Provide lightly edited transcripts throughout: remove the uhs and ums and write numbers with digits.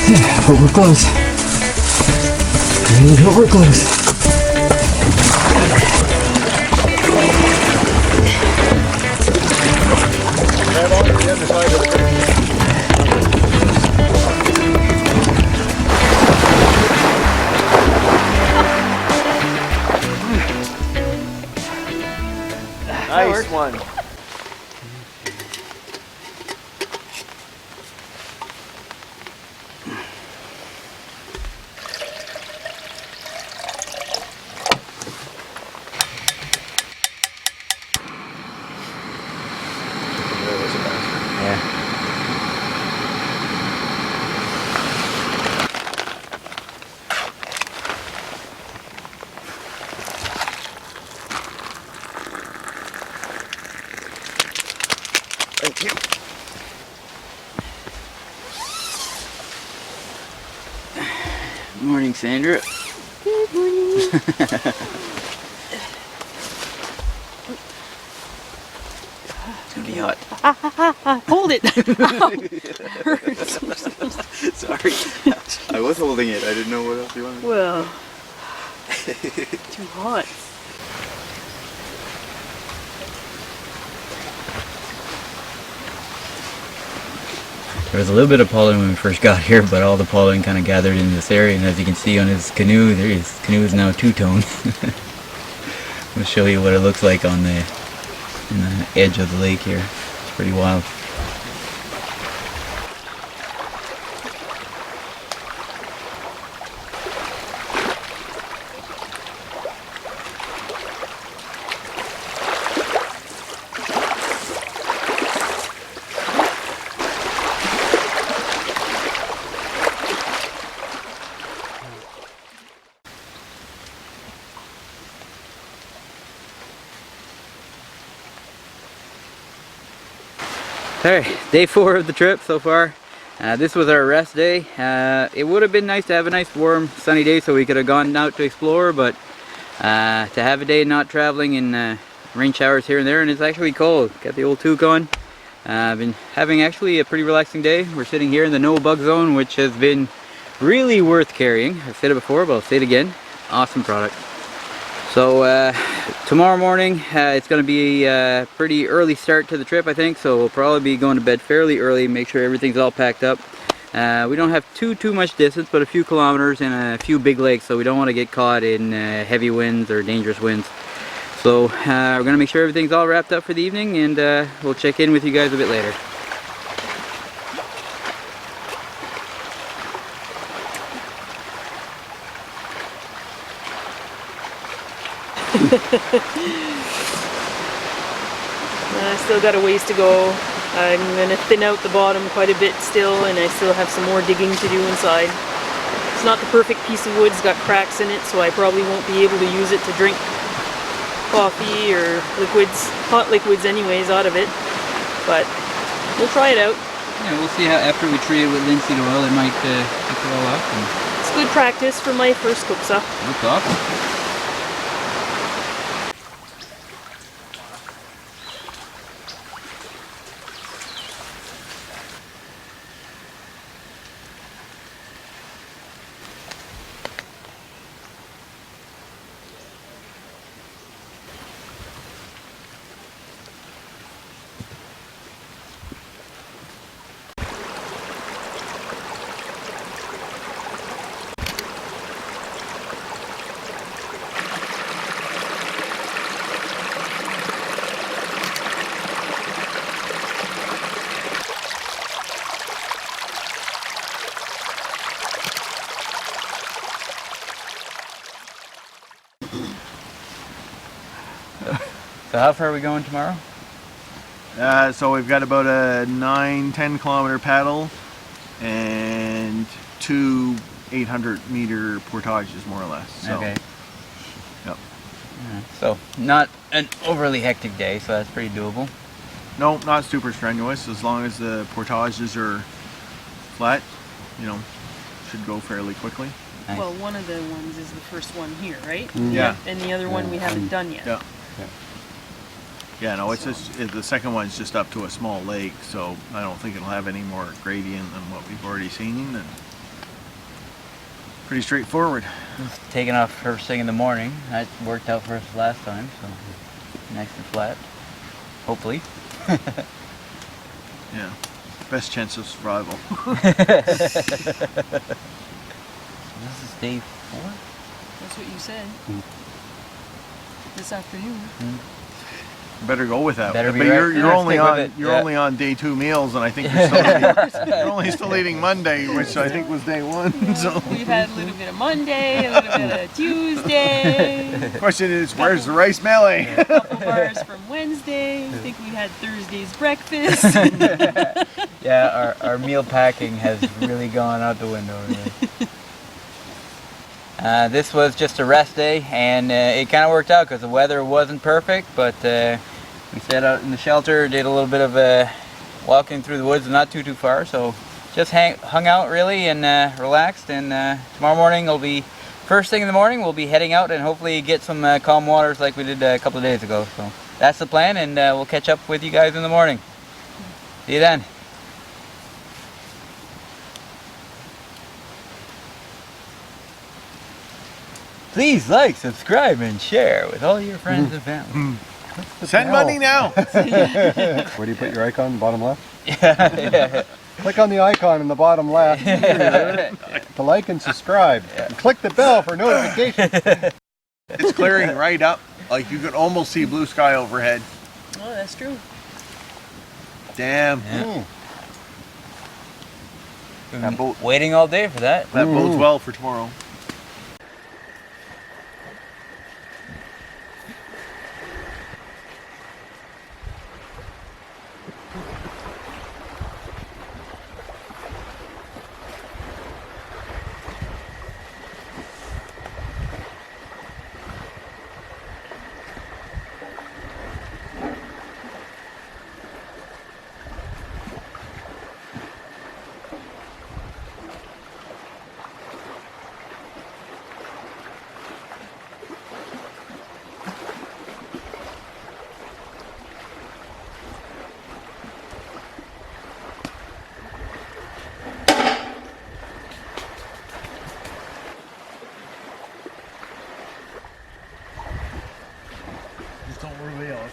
But we're close. Really hope we're close. Nice one. Thank you. Good morning, Sandra. Good morning. It's gonna be hot. Hold it. Sorry. I was holding it. I didn't know what else you wanted. Well, too hot. There was a little bit of pollen when we first got here, but all the pollen kind of gathered in this area, and as you can see on his canoe, his canoe is now two-tone. I'll show you what it looks like on the edge of the lake here. It's pretty wild. Alright, day 4 of the trip so far. This was our rest day. It would have been nice to have a nice warm sunny day so we could have gone out to explore, but to have a day not traveling in rain showers here and there, and it's actually cold. Got the old toque on. I've been having actually a pretty relaxing day. We're sitting here in the No Bug Zone, which has been really worth carrying. I've said it before, but I'll say it again. Awesome product. So tomorrow morning it's going to be a pretty early start to the trip, I think, so we'll probably be going to bed fairly early, make sure everything's all packed up. We don't have too much distance, but a few kilometers and a few big lakes, so we don't want to get caught in heavy winds or dangerous winds. So we're going to make sure everything's all wrapped up for the evening, and we'll check in with you guys a bit later. I still got a ways to go. I'm going to thin out the bottom quite a bit still, and I still have some more digging to do inside. It's not the perfect piece of wood, it's got cracks in it, so I probably won't be able to use it to drink coffee or liquids, hot liquids anyways, out of it. But we'll try it out. Yeah, we'll see how after we treat it with linseed oil, it might pick it all up. And It's good practice for my first cooksa. looks awesome. So how far are we going tomorrow? So we've got about a 9-10 kilometer paddle and 2 800-meter portages, more or less. So, Okay. Yep. So not an overly hectic day, so that's pretty doable. No, not super strenuous. As long as the portages are flat, you know, should go fairly quickly. Nice. Well, one of the ones is the first one here, right? Yeah. And the other one we haven't done yet. Yeah. Yeah, no, it's just the second one's just up to a small lake, so I don't think it'll have any more gradient than what we've already seen. And Pretty straightforward. Just taking off first thing in the morning. That worked out for us last time, so nice and flat. Hopefully. Yeah. Best chance of survival. This is day 4? That's what you said. This afternoon. Better go with that. Better but be you're, right. you're only Stick with on it, you're yeah. only on day 2 meals, and I think you're still eating, you're only still eating Monday, which I think was day 1. So We've had a little bit of Monday, a little bit of Tuesday. the question is, where's the rice melee? A couple bars from Wednesday. I think we had Thursday's breakfast. Yeah, our meal packing has really gone out the window. Really. This was just a rest day, and it kind of worked out because the weather wasn't perfect, but we sat out in the shelter, did a little bit of walking through the woods, not too far, so just hung out really and relaxed. And tomorrow morning will be, first thing in the morning, we'll be heading out and hopefully get some calm waters like we did a couple of days ago. So that's the plan, and we'll catch up with you guys in the morning. See you then. Please like, subscribe, and share with all your friends and family. Send money now. Where do you put your icon? Bottom left? Yeah. Click on the icon in the bottom left to like and subscribe. And click the bell for notifications. It's clearing right up. Like you could almost see blue sky overhead. Oh, that's true. Damn. Yeah. That boat, Waiting all day for that. that bodes well for tomorrow. Just don't reveal it.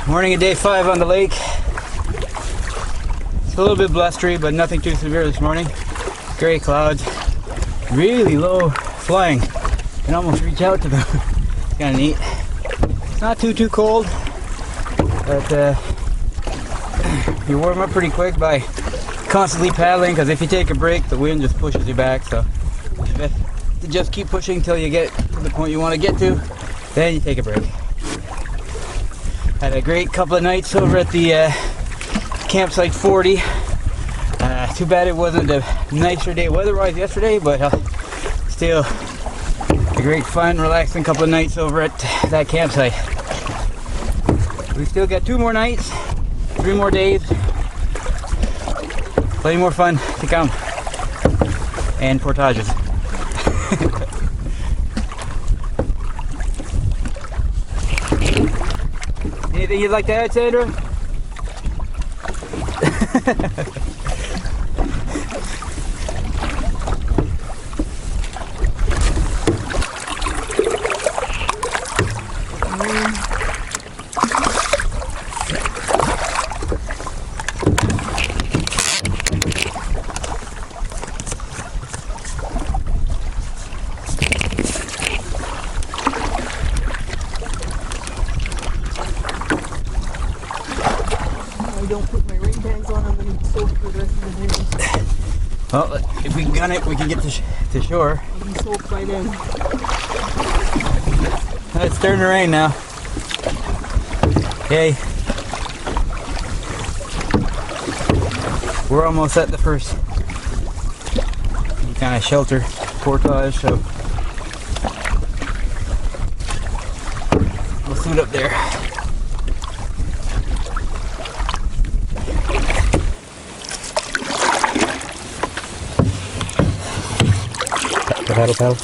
Morning of day 5 on the lake. It's a little bit blustery, but nothing too severe this morning. Gray clouds, really low flying. You can almost reach out to them. It's kind of neat. It's not too cold, but you warm up pretty quick by constantly paddling, because if you take a break, the wind just pushes you back. So you have to just keep pushing until you get to the point you want to get to, then you take a break. Had a great couple of nights over at the campsite 40. Too bad it wasn't a nicer day weather-wise yesterday, but still a great fun, relaxing couple of nights over at that campsite. We still got 2 more nights, 3 more days, plenty more fun to come, and portages. Anything you'd like to add, Sandra? Don't put my rain pants on, I'm going to soak for the rest of the day. Well, if we can gun it, we can get to shore. I'll be soaked by then. It's starting to rain now. Okay. We're almost at the first kind of shelter portage, so we'll suit up there. Paddle.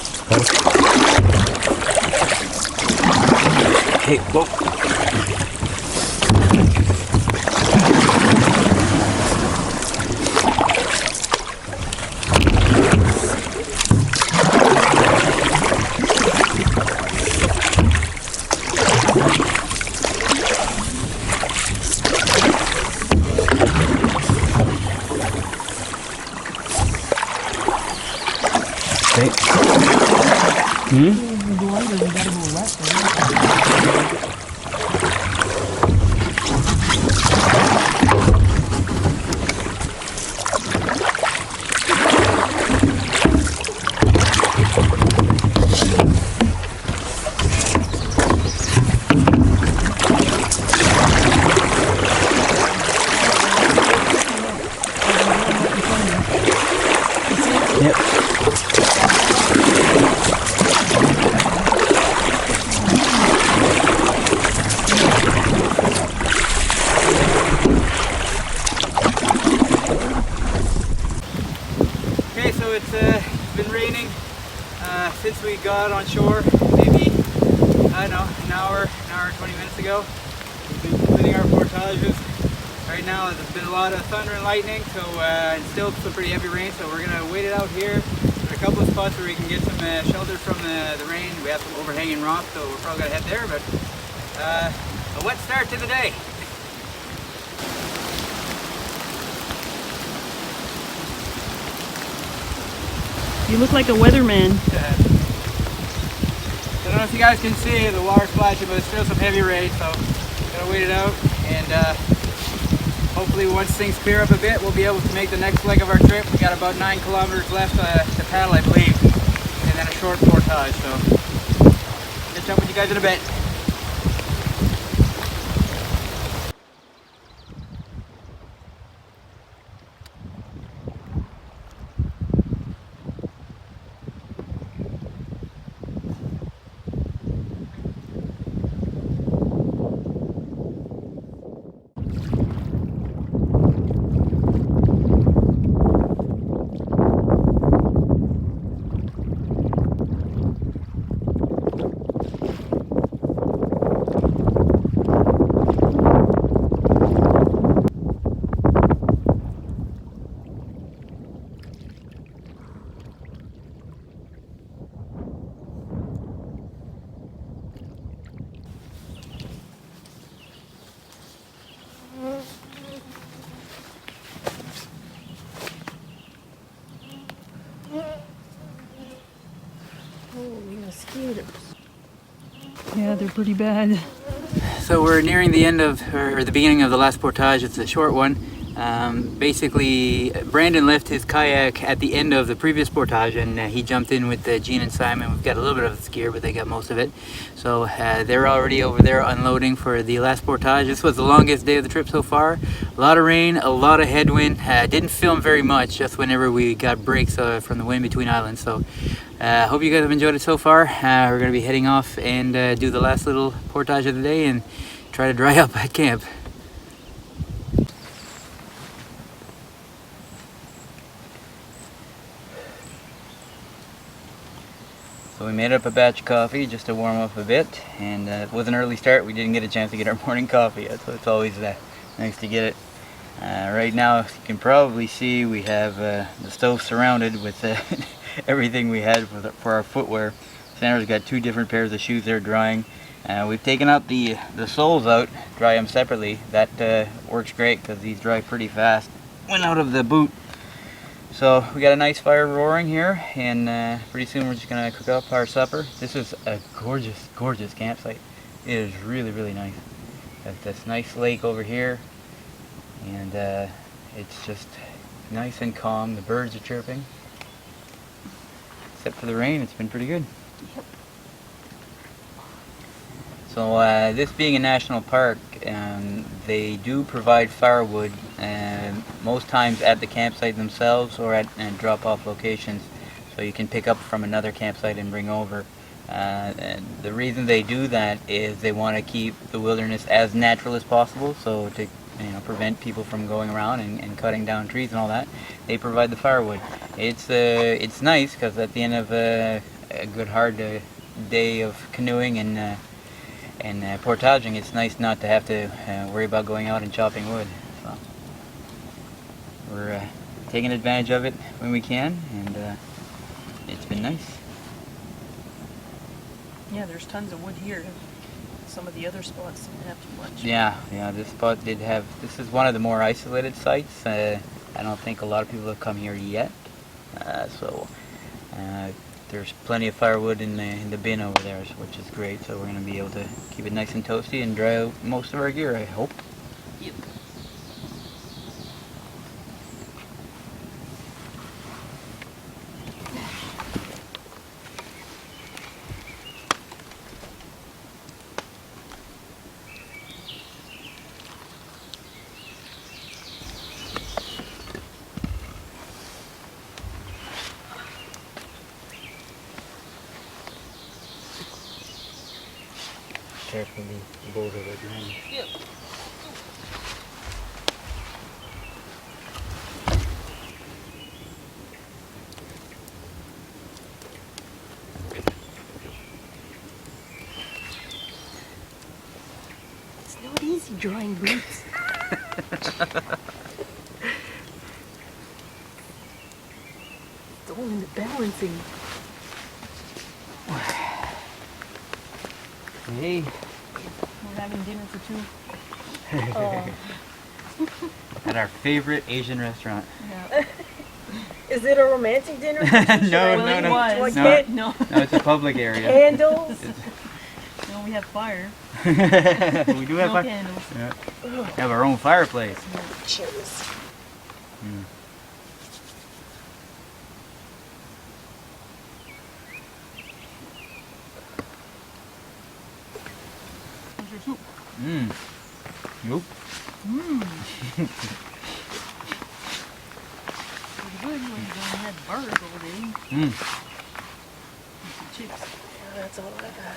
Hey, whoa. Since we got on shore, maybe, I don't know, an hour and 20 minutes ago. We've been completing our portages. Right now there's been a lot of thunder and lightning, so and still some pretty heavy rain, so we're going to wait it out here. There are a couple of spots where we can get some shelter from the rain. We have some overhanging rocks, so we're probably going to head there, but a wet start to the day. You look like a weatherman. I don't know if you guys can see the water splashing, but it's still some heavy rain, so gotta wait it out, and hopefully once things clear up a bit, we'll be able to make the next leg of our trip. We got about 9 kilometers left to paddle, I believe, and then a short portage, so catch up with you guys in a bit. Holy mosquitoes. Yeah, they're pretty bad. So we're nearing the end of, or the beginning of the last portage. It's a short one. Basically, Brandon left his kayak at the end of the previous portage, and he jumped in with Gene and Simon. We've got a little bit of the skier, but they got most of it. So they're already over there unloading for the last portage. This was the longest day of the trip so far. A lot of rain, a lot of headwind. Didn't film very much, just whenever we got breaks from the wind between islands. So hope you guys have enjoyed it so far. We're going to be heading off and do the last little portage of the day and try to dry up at camp. So we made up a batch of coffee just to warm up a bit, and it was an early start. We didn't get a chance to get our morning coffee yet, so it's always nice to get it. Right now, as you can probably see, we have the stove surrounded with everything we had for our footwear. Sandra's got 2 different pairs of shoes there drying. We've taken out the soles out, dry them separately. That works great because these dry pretty fast. Went out of the boot. So we got a nice fire roaring here, and pretty soon we're just gonna cook up our supper. This is a gorgeous, gorgeous campsite. It is really, really nice. Got this nice lake over here, and it's just nice and calm. The birds are chirping. Except for the rain, it's been pretty good. Yep. So this being a national park, they do provide firewood most times at the campsite themselves or at drop-off locations. So you can pick up from another campsite and bring over. And the reason they do that is they want to keep the wilderness as natural as possible. So to prevent people from going around and cutting down trees and all that, they provide the firewood. It's nice because at the end of a good hard day of canoeing and portaging, it's nice not to have to worry about going out and chopping wood. So we're taking advantage of it when we can, and it's been nice. Yeah, there's tons of wood here. Some of the other spots didn't have too much. Yeah, this spot did have. This is one of the more isolated sites. I don't think a lot of people have come here yet, so there's plenty of firewood in the bin over there, which is great. So we're going to be able to keep it nice and toasty and dry out most of our gear, I hope. Yep. Carefully boulder that you're in. Yep. It's not easy drawing boots. It's all in the balancing. Hey. We're having dinner for two. At our favorite Asian restaurant. Yeah. Is it a romantic dinner? No, Well, it was. No, No. no, it's a public area. Candles? No, we have fire. We do have No fire. candles. Yeah. We have our own fireplace. Cheers. Mm. How's your soup? Mmm. Nope. Pretty good. You only had bars all day. Mmm. And some chips. Yeah, that's all I got.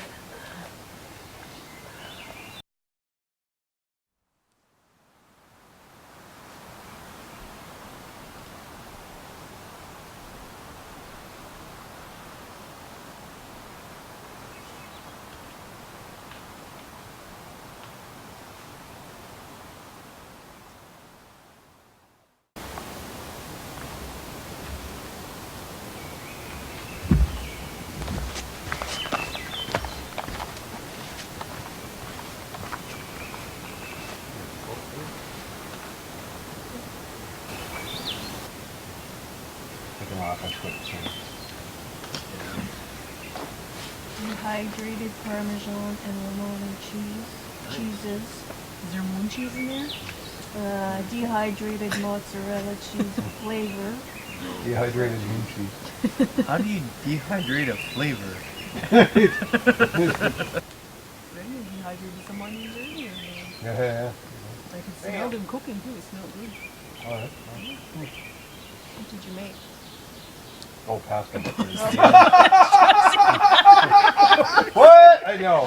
Dehydrated Parmesan and Romano cheeses. Is there moon cheese in there? Dehydrated mozzarella cheese flavor. Dehydrated moon cheese. How do you dehydrate a flavor? Ready dehydrated some onions earlier. Yeah. I can smell them cooking too. It smelled good. All right. What did you make? Oh, pasta. What? I know.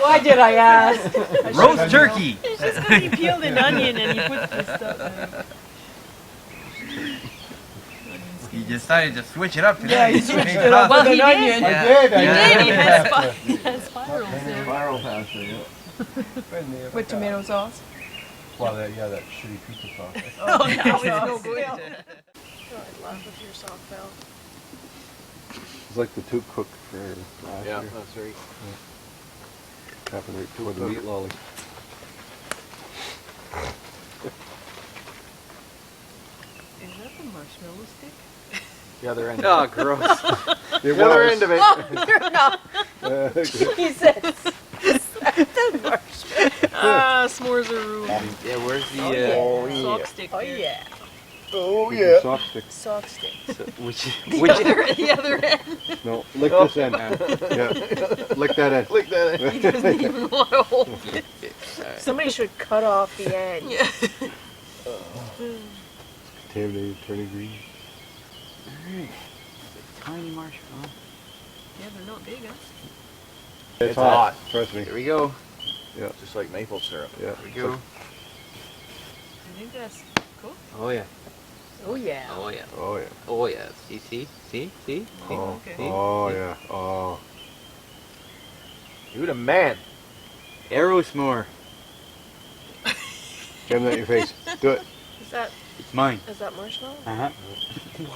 Why did I ask? Roast turkey! It's just because you peeled an onion and you put this stuff in. You decided to switch it up today. Yeah, you switched it Well, up with he an did. onion. I did. He Yeah. has spirals there. Viral pasta, yeah. With tomato sauce. Well, that shitty pizza sauce. Oh, no, it's no good. I'd laugh if your sock fell. It's like the two cooked for last year. that's right. Happened right toward the meat lolly. Is that the marshmallow stick? The other end. Oh, gross. The other end of it. Jesus. Ah, s'mores are ruined. Yeah, where's the Sock stick Oh there. yeah. Oh yeah. Sock stick. Sock stick. So, which The other end. No, lick this end. Yeah. Lick that end. Lick that in. He doesn't even want to hold it. Somebody should cut off the end. Yeah. Contaminated, turning green. Alright. Tiny marshmallow. Yeah, they're not big, huh? It's hot. Trust me. Here we go. Yeah. Just like maple syrup. Yeah. Here we go. I think that's cool. Oh yeah. Oh yeah. Oh yeah. Oh yeah. Oh yeah. See? Oh, Okay. oh yeah. Oh. You the man. Aerosmore. Jam that in your face. Do it. It's mine. Is that marshmallow? Uh-huh.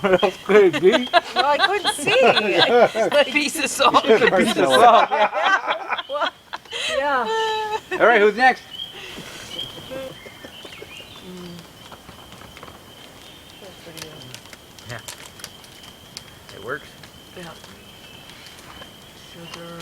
What else could it be? Well, I couldn't see. A piece of salt. Yeah. Alright, who's next? That's pretty good. It works. Yeah. Sugar.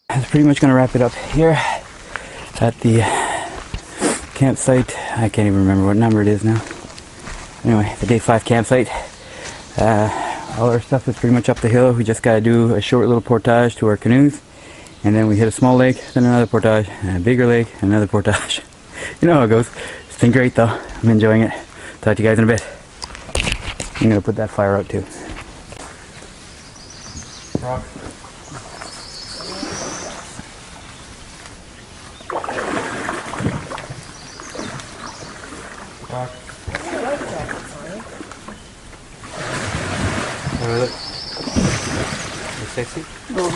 That's pretty much going to wrap it up here at the campsite. I can't even remember what number it is now. Anyway, the day 5 campsite. All our stuff is pretty much up the hill. We just got to do a short little portage to our canoes, and then we hit a small lake, then another portage, and a bigger lake, and another portage. You know how it goes. It's been great though. I'm enjoying it. Talk to you guys in a bit. I'm going to put that fire out too. Sexy? Oh,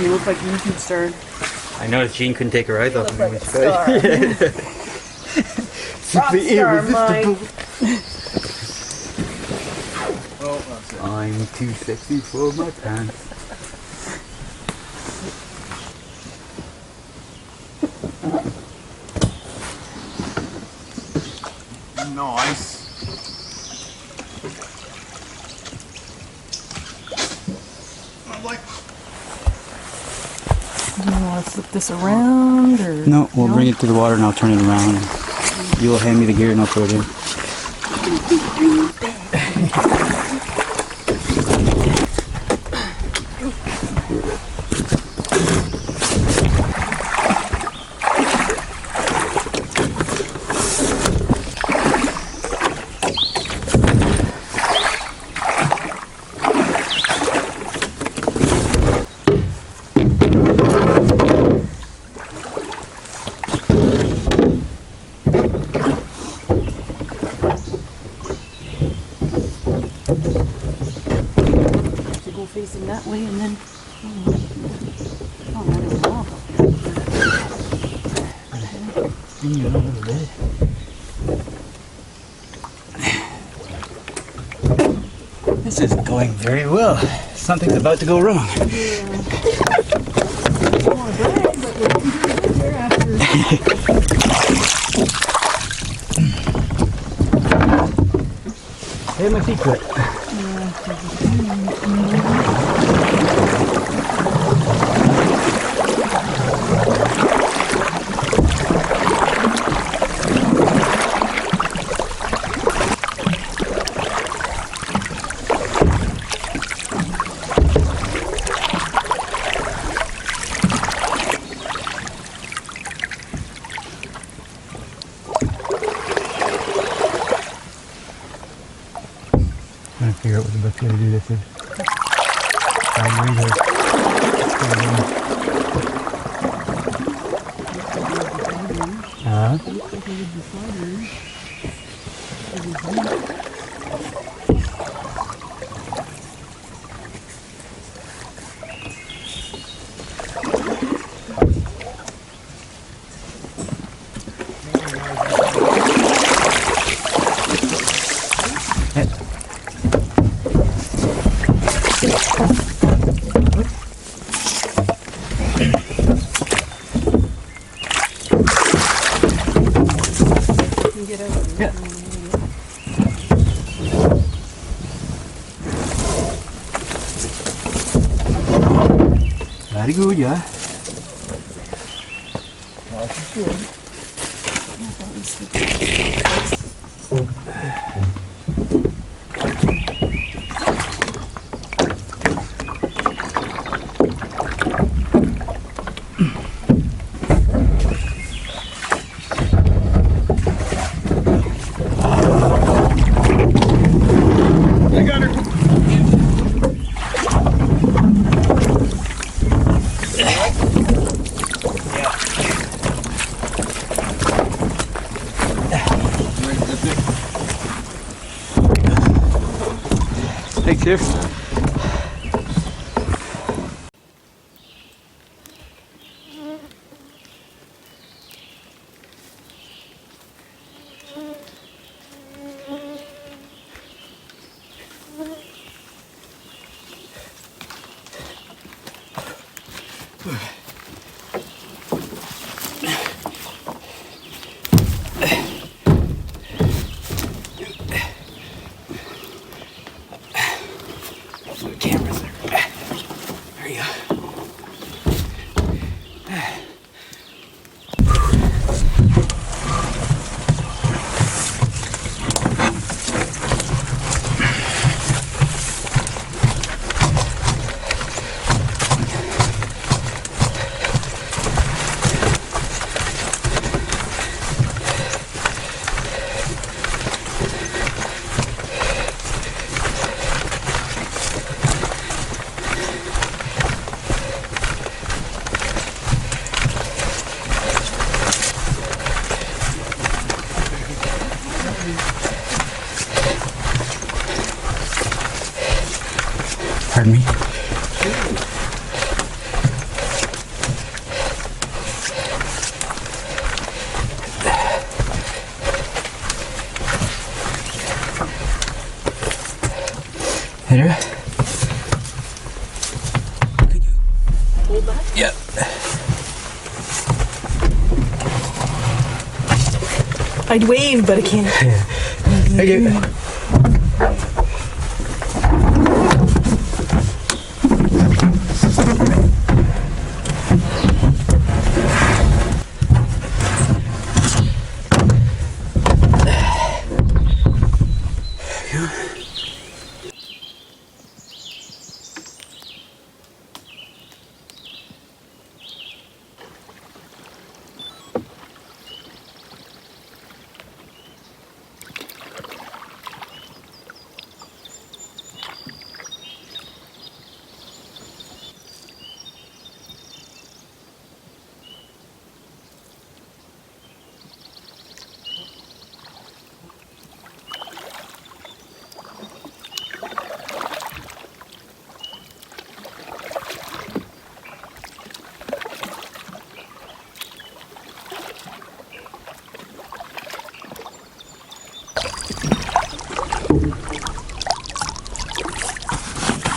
you look like you concerned. I noticed Jean couldn't take her eyes off me when she Simply irresistible. Oh, that's it. I'm too sexy for my pants. Nice. I'm like, Do you want to flip this around or? No, we'll bring it to the water and I'll turn it around. You'll hand me the gear and I'll put it in. Facing that way and then This is going very well. Something's about to go wrong. Hey, my secret. Trying to figure out what the best way to do this is. Very good, yeah. Thanks, here. Pardon me. Here. Hold that. Yep. I'd wave, but I can't. Thank you.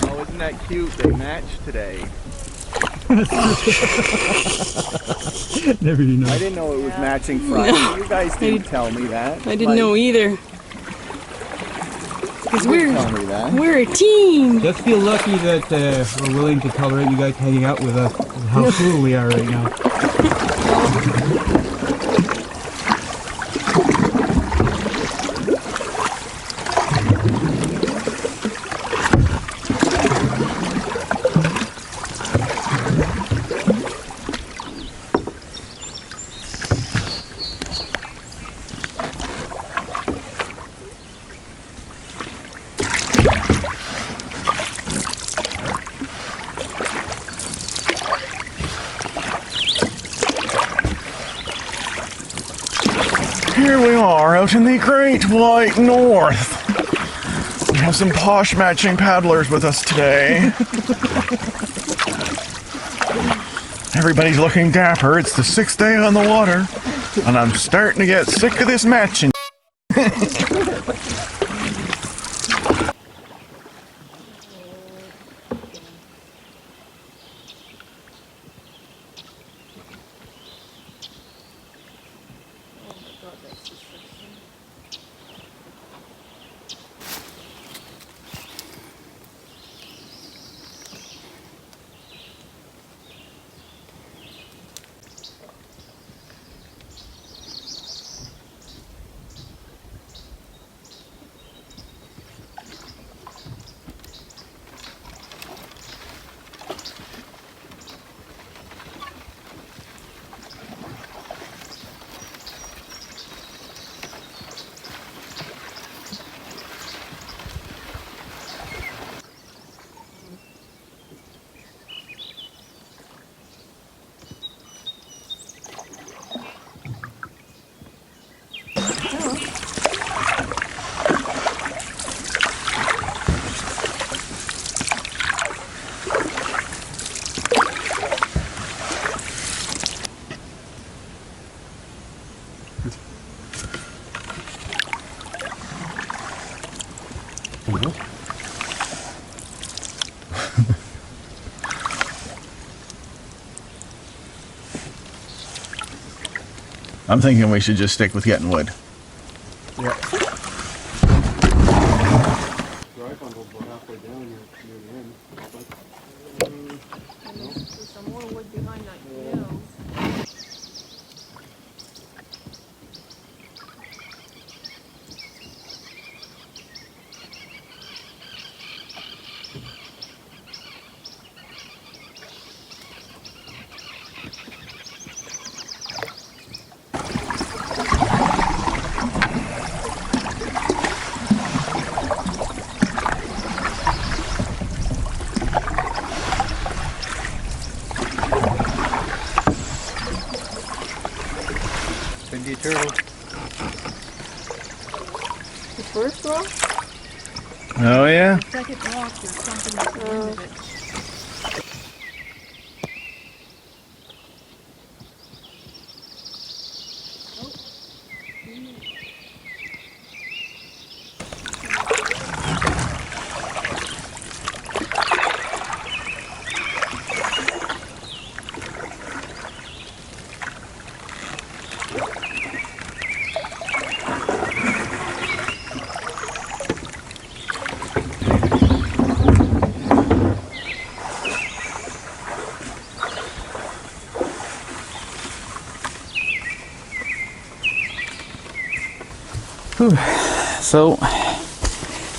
Oh, isn't that cute? They matched today. Never you know. I didn't know it was matching Friday. No. You guys didn't tell me that. I didn't know either. Because Tell me that. we're a team. Just feel lucky that we're willing to tolerate you guys hanging out with us. How cool we are right now. Here we are out in the Great White North. We have some posh matching paddlers with us today. Everybody's looking dapper. It's the 6th day on the water, and I'm starting to get sick of this matching. I'm thinking we should just stick with getting wood. Yeah. Drive bundle about halfway down here near the end. There's some more wood behind that canoe. Could be a turtle. The first rock? Oh yeah? Second rock, there's something at the end of it. So,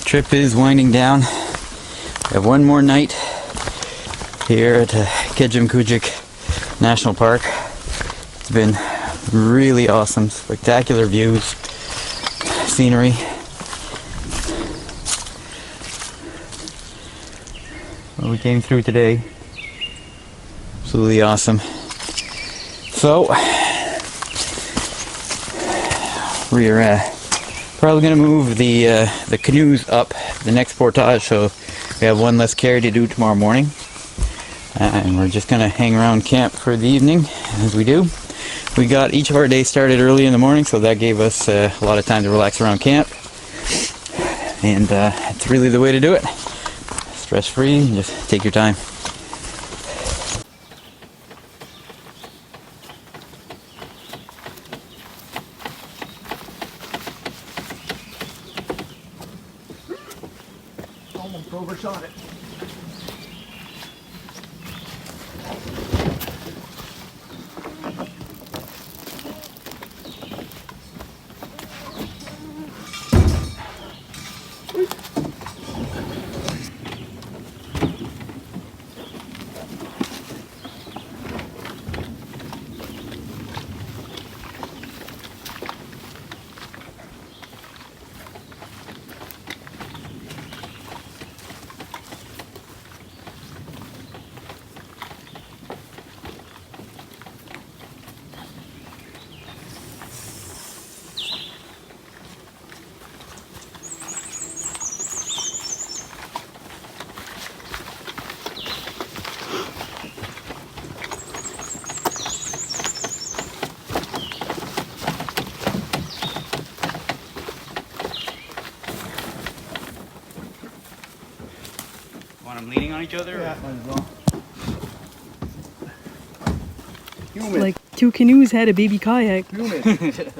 trip is winding down. We have one more night here at Kejimkujik National Park. It's been really awesome, spectacular views, scenery. What we came through today, absolutely awesome. So, we're probably gonna move the canoes up the next portage, so we have one less carry to do tomorrow morning, and we're just gonna hang around camp for the evening. As we do, we got each of our days started early in the morning, so that gave us a lot of time to relax around camp, and it's really the way to do it. Stress free, just take your time. Almost overshot it. Want them leaning on each other? Yeah, might as well. Humid. Like two canoes had a baby kayak. Humid.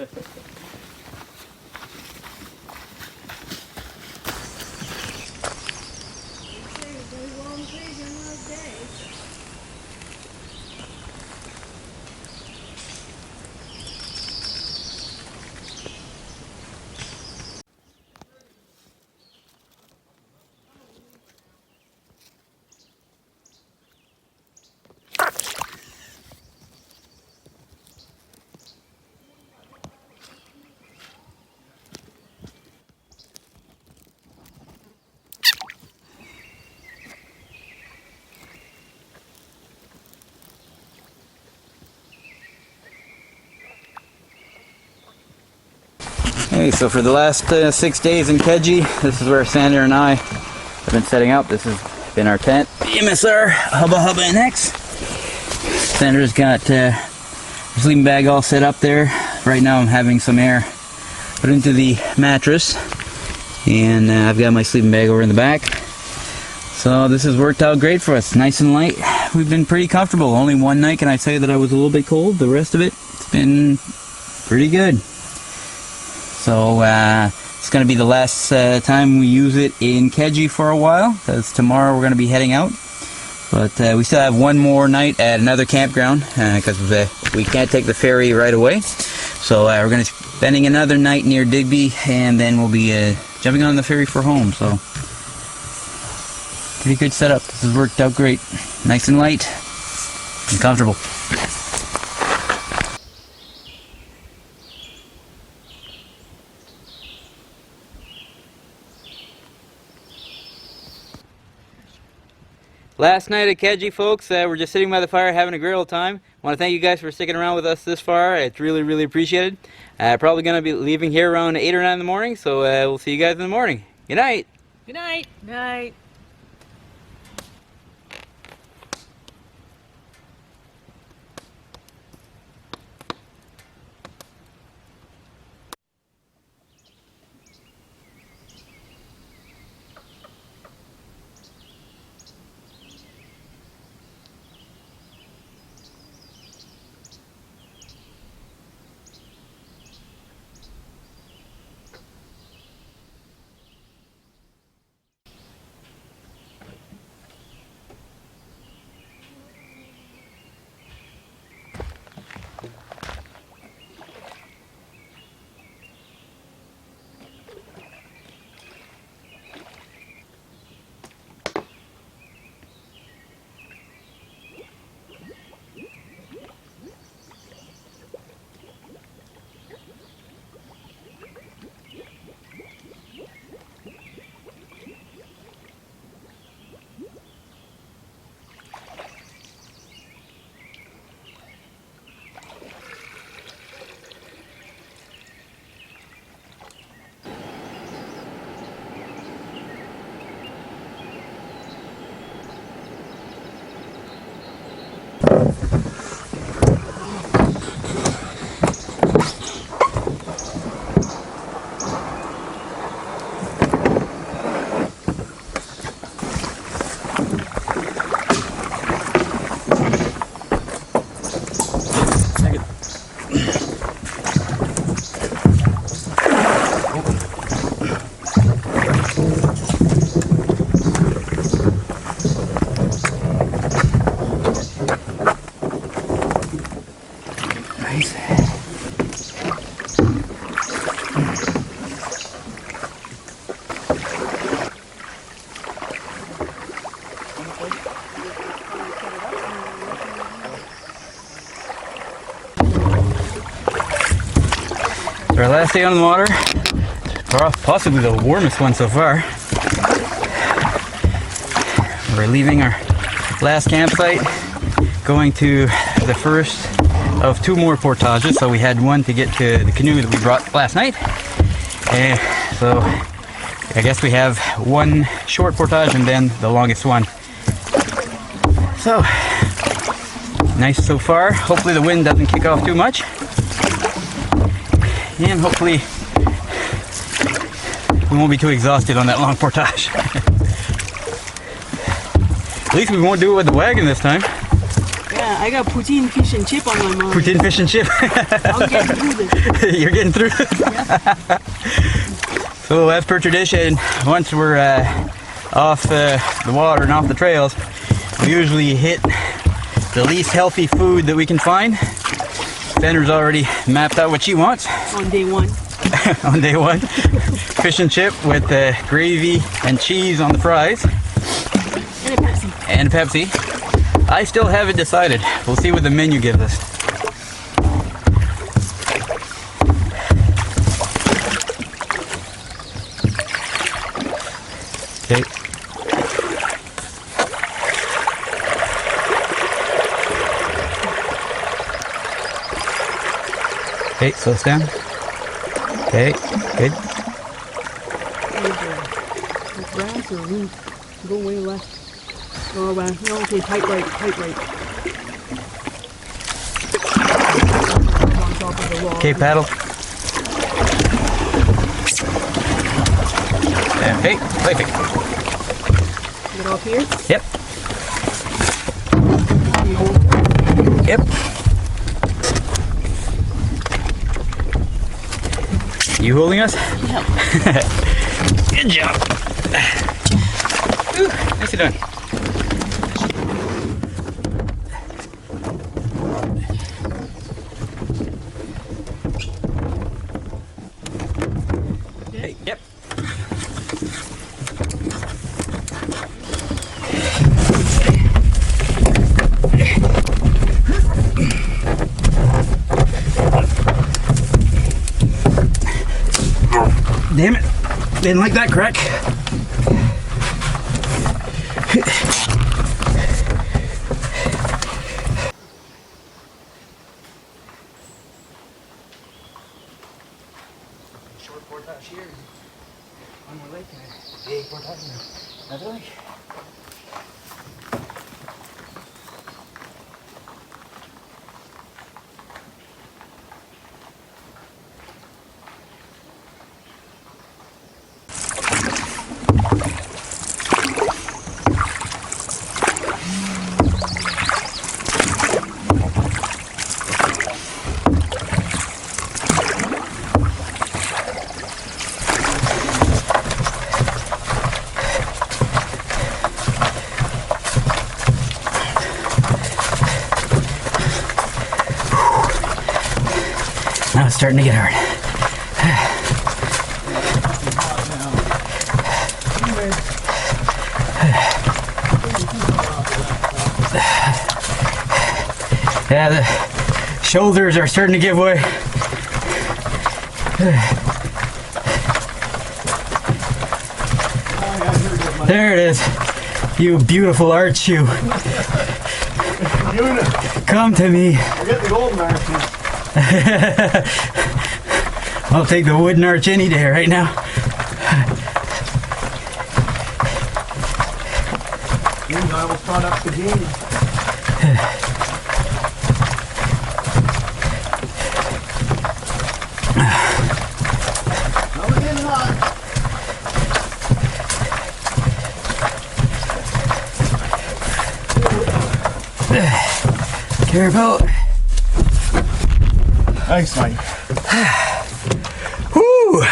Hey, so for the last 6 days in Keji, this is where Sandra and I have been setting up. This has been our tent, the MSR Hubba Hubba NX. Sandra's got her sleeping bag all set up there. Right now I'm having some air put into the mattress, and I've got my sleeping bag over in the back. So this has worked out great for us, nice and light. We've been pretty comfortable. Only one night can I say that I was a little bit cold. The rest of it, it's been pretty good. So it's going to be the last time we use it in Keji for a while, because tomorrow we're going to be heading out. But we still have one more night at another campground, because we can't take the ferry right away. So we're going to be spending another night near Digby, and then we'll be jumping on the ferry for home. So pretty good setup. This has worked out great. Nice and light and comfortable. Last night at Keji, folks, we're just sitting by the fire having a great old time. I want to thank you guys for sticking around with us this far. It's really, really appreciated. Probably going to be leaving here around 8 or 9 in the morning, so we'll see you guys in the morning. Good night. Good night. Night. Our last day on the water, or possibly the warmest one so far. We're leaving our last campsite, going to the first of 2 more portages. So we had one to get to the canoe that we brought last night, and so I guess we have one short portage and then the longest one. So nice so far. Hopefully the wind doesn't kick off too much, and hopefully we won't be too exhausted on that long portage. At least we won't do it with the wagon this time. Yeah, I got poutine fish and chip on my mind. Poutine fish and chip. I'm getting through this. You're getting through this? Yeah. So as per tradition, once we're off the water and off the trails, we usually hit the least healthy food that we can find. Sanders already mapped out what she wants. On day 1. On day 1. Fish and chip with gravy and cheese on the fries. And a Pepsi. And a Pepsi. I still haven't decided. We'll see what the menu gives us. Okay. Okay, slow us down. Okay, good. Grass or roof? Go way left. Oh, well, no, okay, tight right, tight right. On top of the wall. Okay, paddle. Okay, perfect. Get off here? Yep. Yep. You holding us? Yeah. Good job. Ooh, nicely done. Hey, yep. Damn it. Didn't like that crack. Short portage here on the lake and a big portage in another lake. Now it's starting to get hard. Yeah, the shoulders are starting to give way. There it is. You beautiful art shoe. Come to me. Get the golden arch. I'll take the wooden arch any day right now. I was caught up to game. Careful. Thanks, Mike. Woo!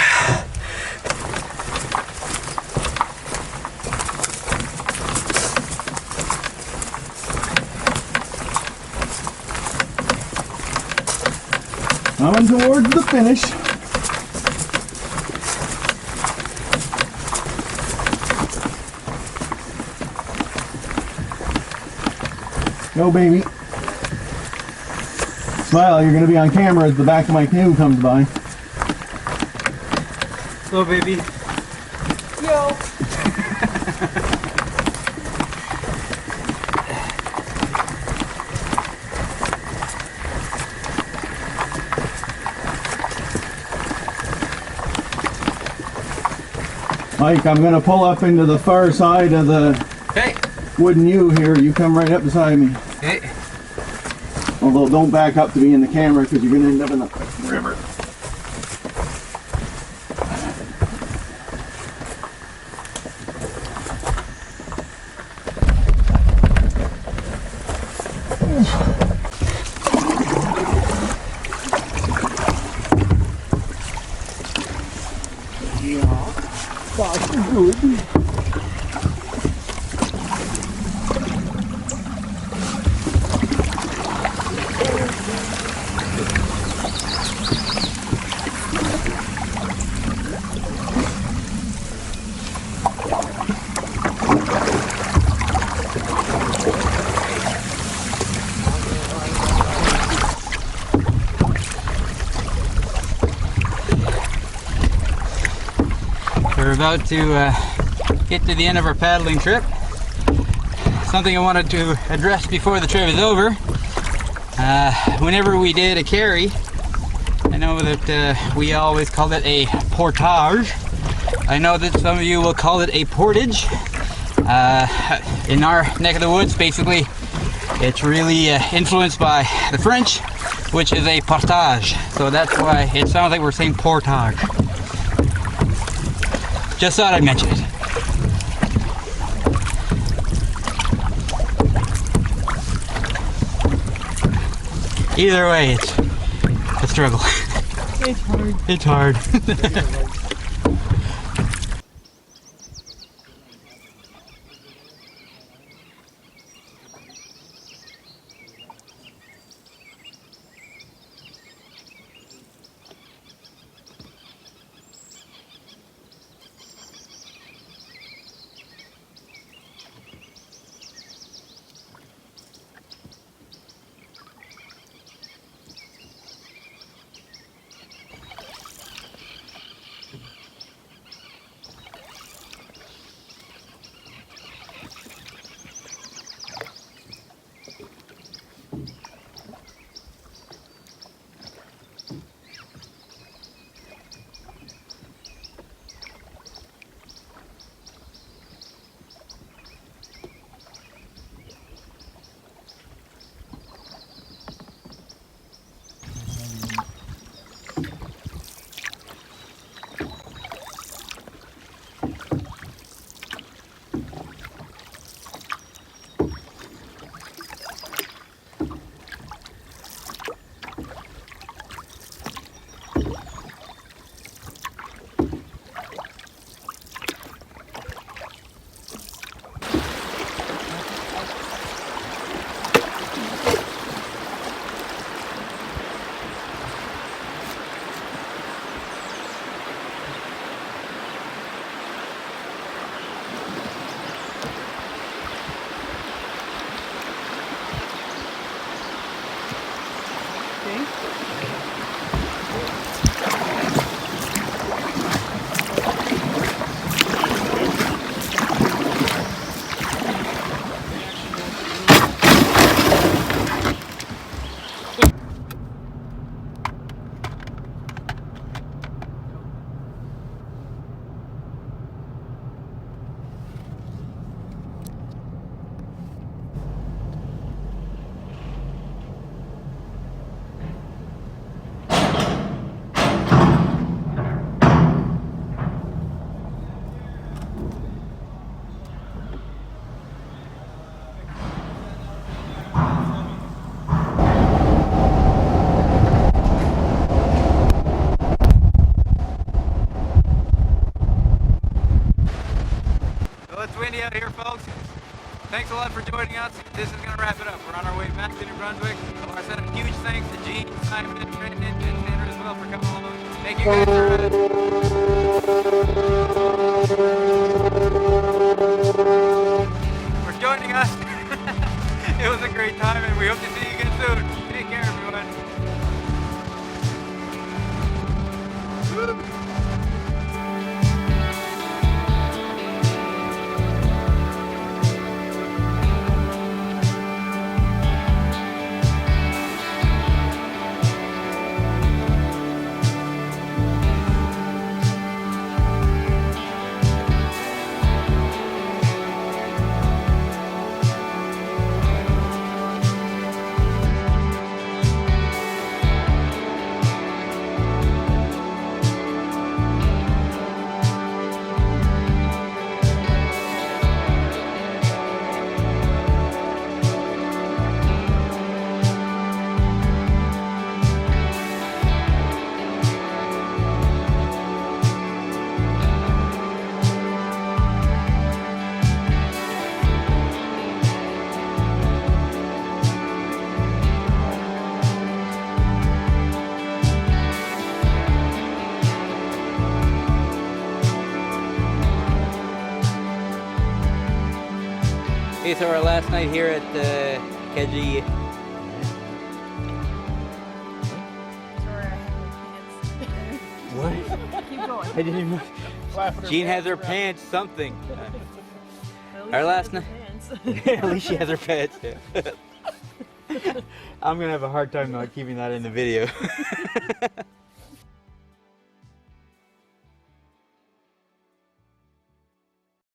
Coming towards the finish. Go, baby. Smile, you're going to be on camera as the back of my canoe comes by. Hello, baby. Yo. Mike, I'm going to pull up into the far side of the Okay. wooden U here. You come right up beside me. Okay. Although don't back up to be in the camera because you're going to end up in the river. We're about to get to the end of our paddling trip. Something I wanted to address before the trip is over. Whenever we did a carry, I know that we always called it a portage. I know that some of you will call it a portage. In our neck of the woods, basically, it's really influenced by the French, which is a portage. So that's why it sounds like we're saying portage. Just thought I'd mention it. Either way, it's a struggle. It's hard. It's hard. It's windy out here, folks. Thanks a lot for joining us. This is going to wrap it up. We're on our way back to New Brunswick. I want to send a huge thanks to Gene, Simon, Brendan, and Sandra as well for coming along. Thank you guys for joining us. It was a great time, and we hope to see you again soon. Take care, everyone. Woo. Okay, so our last night here at the Kejimkujik. Sorry, I have my pants. What? Keep going. I didn't even. Jean has her pants, something. Our last night. At least she has her pants. I'm gonna have a hard time not keeping that in the video.